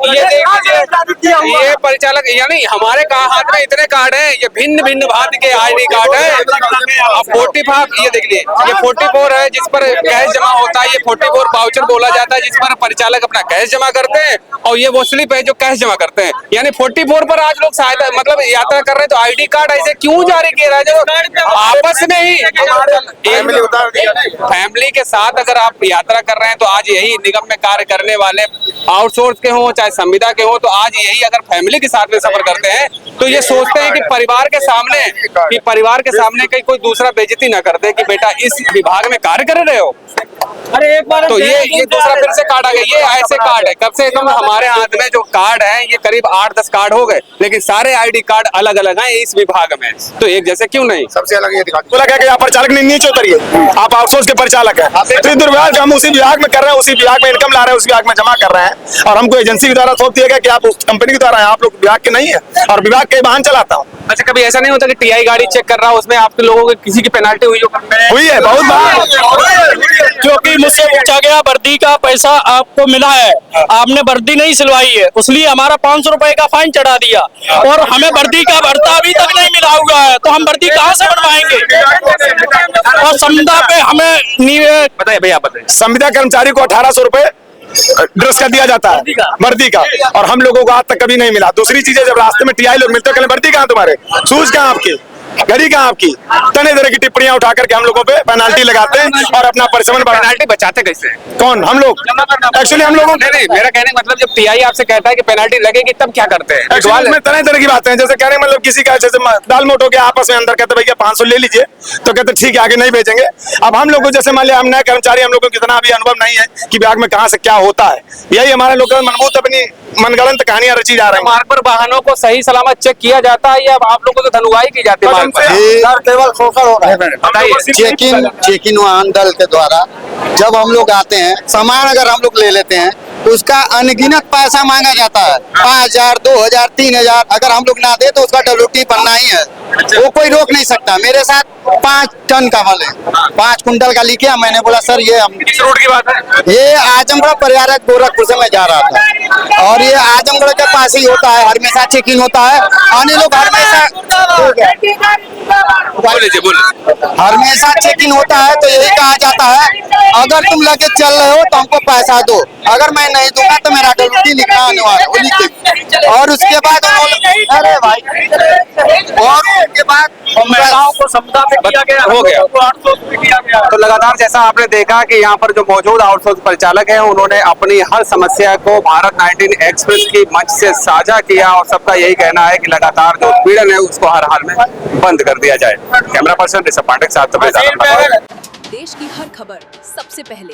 ये देख लीजिए, ये परिचालक यानी हमारे हाथ में इतने कार्ड हैं, ये भिन्न भिन्न भांति के आईडी कार्ड है। अब 45 ये देख लीजिए, ये 44 है जिस पर कैश जमा होता है, ये 44 वाउचर बोला जाता है जिस पर परिचालक अपना कैश जमा करते हैं, और ये वो स्लिप है जो कैश जमा करते हैं। यानी 44 पर आज लोग सहायता मतलब यात्रा कर रहे हैं, तो आईडी कार्ड ऐसे क्यों जारी किया रहा है? जो आपस में ही फैमिली के साथ अगर आप यात्रा कर रहे हैं तो आज यही निगम में कार्य करने वाले आउटसोर्स के हों चाहे संविदा के हों, तो आज यही अगर फैमिली के साथ में सफर करते हैं तो ये सोचते हैं कि परिवार के सामने कहीं कोई दूसरा बेइज्जती ना कर दे कि बेटा इस विभाग में कार्य कर रहे हो। अरे एक बार तो ये दूसरा फिर से कार्ड आ गया। ये ऐसे कार्ड है, कम से कम हमारे हाथ में जो कार्ड है ये करीब 8-10 कार्ड हो गए, लेकिन सारे आईडी कार्ड अलग अलग हैं इस विभाग में, तो एक जैसे क्यों नहीं? सबसे अलग ये बोला कि आप परिचालक नीचे उतरिए, आप आउटसोर्स के परिचालक हैं, तो दुर्व्यवहार हम उसी विभाग में कर रहे हैं, उसी विभाग में इनकम ला रहे हैं, उसी विभाग में जमा कर रहे हैं, और हमको एजेंसी के द्वारा सौंप दिया गया कि आप उस कंपनी के द्वारा हैं, आप लोग विभाग के नहीं है, और विभाग के वाहन चलाता हूँ। अच्छा, कभी ऐसा नहीं होता कि टीआई गाड़ी चेक कर रहा है उसमें आपके लोगों की किसी की पेनाल्टी हुई है? बहुत बार, क्योंकि मुझसे पूछा गया वर्दी का पैसा आपको मिला है, आपने वर्दी नहीं सिलवाई है, इसलिए हमारा 500 रुपए का फाइन चढ़ा दिया, और हमें वर्दी का भरता अभी तक नहीं मिला हुआ है, तो हम वर्दी कहाँ से बनवाएंगे? और संविदा पे हमें बताइए भैया, बताइए। संविदा कर्मचारी को 1800 रुपए ड्रेस का दिया जाता है, वर्दी का, और हम लोगों को आज तक कभी नहीं मिला। दूसरी चीज है, जब रास्ते में टीआई लोग मिलते हैं, वर्दी कहाँ तुम्हारे, शूज कहाँ आपकी, घड़ी कहाँ आपकी, तरह तरह की टिप्पणियां उठा करके हम लोगों पे पेनाल्टी लगाते हैं और अपना परिश्रम। पेनाल्टी बचाते कैसे? कौन? हम लोग एक्चुअली हम लोगों नहीं, मेरा कहने का मतलब जब टीआई आपसे कहता है कि पेनाल्टी लगेगी तब क्या करते हैं? में तरह तरह की बातें हैं, जैसे कहने मतलब किसी का जैसे दाल मोट हो गया आपस में अंदर, कहते भैया 500 ले लीजिए, तो कहते ठीक है आगे नहीं भेजेंगे। अब हम लोग को जैसे मान लिया हम नए कर्मचारी, हम लोगों को कितना अभी अनुभव नहीं है कि विभाग में कहाँ से क्या होता है, यही हमारे लोग मनबूत अपनी मनगढ़ंत कहानियां रची जा रही है। मार्ग पर वाहनों को सही सलामत चेक किया जाता है या आप लोगों को तो धनुवाई की जाती है? केवल शोषण हो रहा है। चेकिंग वाहन दल के द्वारा जब हम लोग आते हैं, सामान अगर हम लोग ले लेते हैं, उसका अनगिनत पैसा मांगा जाता है, 5000, 2000, 3000। अगर हम लोग ना दे तो उसका WT बनना ही है, वो कोई रोक नहीं सकता। मेरे साथ 5 टन का माल है, 5 कुंटल का लिखा। मैंने बोला सर ये हम किस रोड की बात है? ये आजमगढ़ प्रयागराज गोरखपुर से मैं जा रहा था, और ये आजमगढ़ के पास ही होता है, हमेशा चेकिंग होता है। अन्य लोग हमेशा चेकिंग होता है, तो यही कहा जाता है अगर तुम लगे चल रहे हो तो हमको पैसा दो, अगर मैं नहीं दूंगा तो मेरा डब्ल्यूटी लिखना अनिवार्य है, वो लिख देंगे। और उसके बाद उन्होंने, अरे भाई, और उसके बाद महिलाओं को समझा किया गया, हो गया। किया गया। तो लगातार जैसा आपने देखा कि यहाँ पर जो मौजूद आउटसोर्स परिचालक हैं उन्होंने अपनी हर समस्या को भारत 19 एक्सप्रेस की मंच से साझा किया और सबका यही कहना है कि लगातार जो उत्पीड़न है उसको हर हाल में बंद कर दिया जाए। कैमरा पर्सन ऋषभ पांडे के साथ देश की हर खबर सबसे पहले